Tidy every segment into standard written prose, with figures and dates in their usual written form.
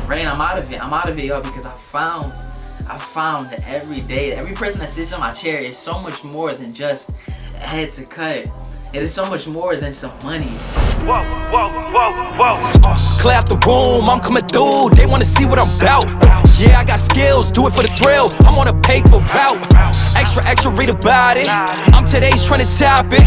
Right? And I'm out of it. I'm out of it, y'all, because I found that every day, every person that sits on my chair is so much more than just a head to cut. It is so much more than some money. Whoa, whoa, whoa, whoa. Clear out the room, I'm coming through. They wanna see what I'm about. Yeah, I got skills, do it for the thrill. I'm on a paper route. Extra, extra, read about it. I'm today's trending topic.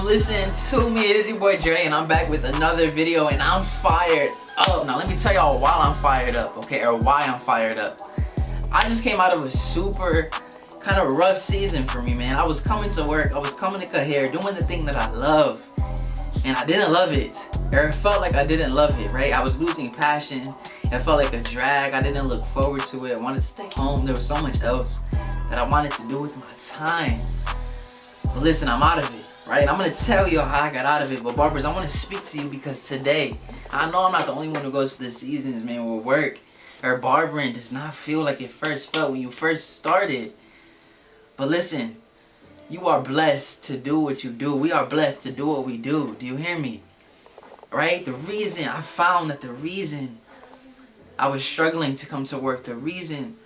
Listen to me, it is your boy Dre, and I'm back with another video, and I'm fired up. Now let me tell y'all why I'm fired up, okay, or why I'm fired up. I just came out of a super kind of rough season for me, man. I was coming to work, I was coming to cut hair, doing the thing that I love, and I didn't love it, or it felt like I didn't love it, right? I was losing passion. It felt like a drag. I didn't look forward to it. I wanted to stay home. There was so much else that I wanted to do with my time. But listen, I'm out of it. Right? I'm gonna tell you how I got out of it, but barbers, I want to speak to you because today, I know I'm not the only one who goes through the seasons, man, where work or barbering does not feel like it first felt when you first started. But listen, you are blessed to do what you do. We are blessed to do what we do. Do you hear me? Right? I found that the reason I was struggling to come to work, the reason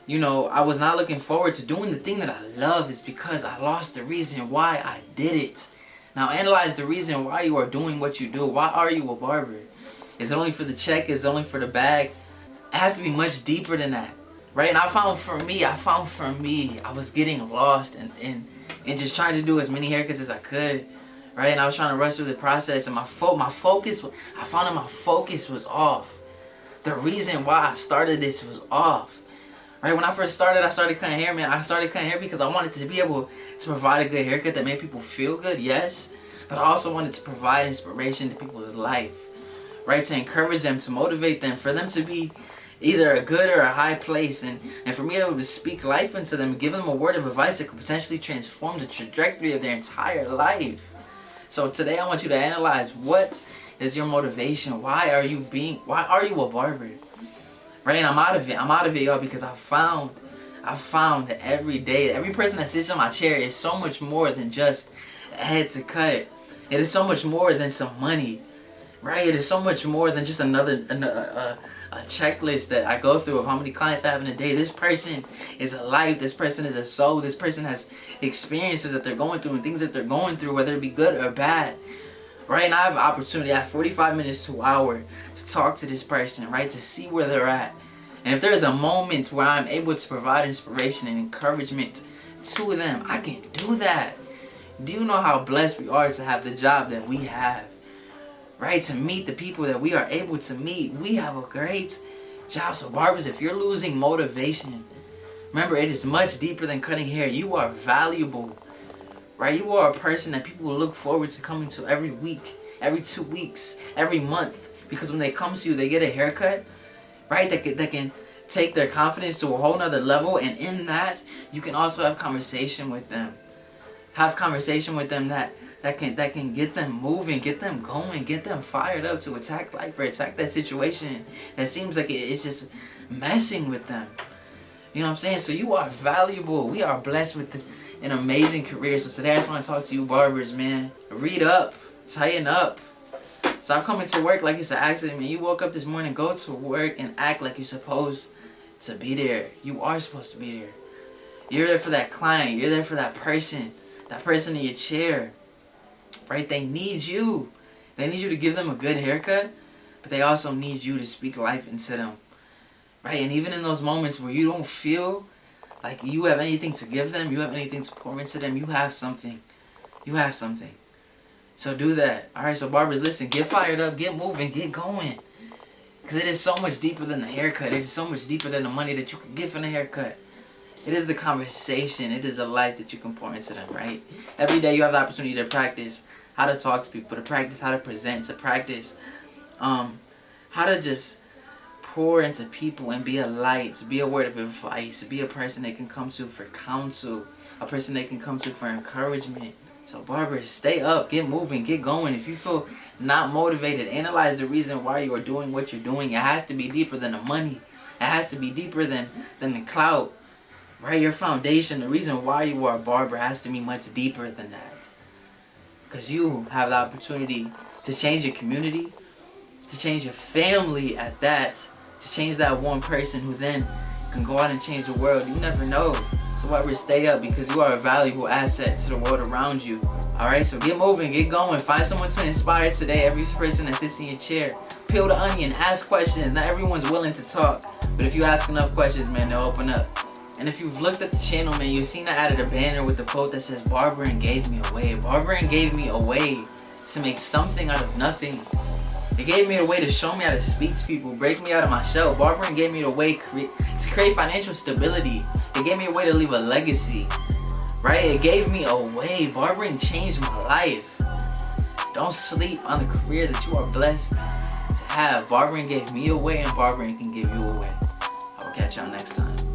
you know, I was not looking forward to doing the thing that I love is because I lost the reason why I did it. Now analyze the reason why you are doing what you do. Why are you a barber? Is it only for the check? Is it only for the bag? It has to be much deeper than that, right? And I found for me, I was getting lost and just trying to do as many haircuts as I could, right? And I was trying to rush through the process, and I found that my focus was off. The reason why I started this was off. Right, when I first started, I started cutting hair, man. I started cutting hair because I wanted to be able to provide a good haircut that made people feel good, yes. But I also wanted to provide inspiration to people's life, right? To encourage them, to motivate them, for them to be either a good or a high place. And for me to be able to speak life into them, give them a word of advice that could potentially transform the trajectory of their entire life. So today I want you to analyze, what is your motivation? Why are you a barber? Right, and I'm out of it, y'all, because I found that every day, every person that sits on my chair is so much more than just a head to cut. It is so much more than some money, right? It is so much more than just a checklist that I go through of how many clients I have in a day. This person is a life. This person is a soul. This person has experiences that they're going through and things that they're going through, whether it be good or bad. Right, and I have an opportunity, I have 45 minutes to an hour to talk to this person, right, to see where they're at. And if there's a moment where I'm able to provide inspiration and encouragement to them, I can do that. Do you know how blessed we are to have the job that we have? Right, to meet the people that we are able to meet. We have a great job. So barbers, if you're losing motivation, remember, it is much deeper than cutting hair. You are valuable. Right, you are a person that people will look forward to coming to every week, every 2 weeks, every month. Because when they come to you, they get a haircut, right? That can take their confidence to a whole nother level. And in that, you can also have conversation with them. Have conversation with them that can get them moving, get them going, get them fired up to attack life or attack that situation that seems like it's just messing with them. You know what I'm saying? So you are valuable. We are blessed with an amazing career. So today I just want to talk to you barbers, man. Read up, tighten up. Stop coming to work like it's an accident, man. You woke up this morning, go to work and act like you're supposed to be there. You are supposed to be there. You're there for that client. You're there for that person in your chair, right? They need you. They need you to give them a good haircut, but they also need you to speak life into them, right? And even in those moments where you don't feel like you have anything to give them, you have anything to pour into them, you have something. You have something. So do that. Alright, so barbers, listen, get fired up, get moving, get going. Because it is so much deeper than the haircut. It is so much deeper than the money that you can get from the haircut. It is the conversation. It is the life that you can pour into them, right? Every day you have the opportunity to practice how to talk to people, to practice how to present, to practice how to just pour into people and be a light, be a word of advice, be a person they can come to for counsel, a person they can come to for encouragement. So barbers, stay up, get moving, get going. If you feel not motivated, analyze the reason why you are doing what you're doing. It has to be deeper than the money. It has to be deeper than the clout. Right? Your foundation, the reason why you are a barber has to be much deeper than that. Because you have the opportunity to change your community, to change your family at that, to change that one person who then can go out and change the world. You never know. So barbers, stay up because you are a valuable asset to the world around you. Alright, so get moving, get going. Find someone to inspire today. Every person that sits in your chair. Peel the onion, ask questions. Not everyone's willing to talk. But if you ask enough questions, man, they'll open up. And if you've looked at the channel, man, you've seen I added a banner with the quote that says, Barbering gave me away. Barbering gave me a way to make something out of nothing. It gave me a way to show me how to speak to people, break me out of my shell. Barbering gave me a way to create financial stability. It gave me a way to leave a legacy, right? It gave me a way. Barbering changed my life. Don't sleep on the career that you are blessed to have. Barbering gave me a way, and barbering can give you a way. I will catch y'all next time.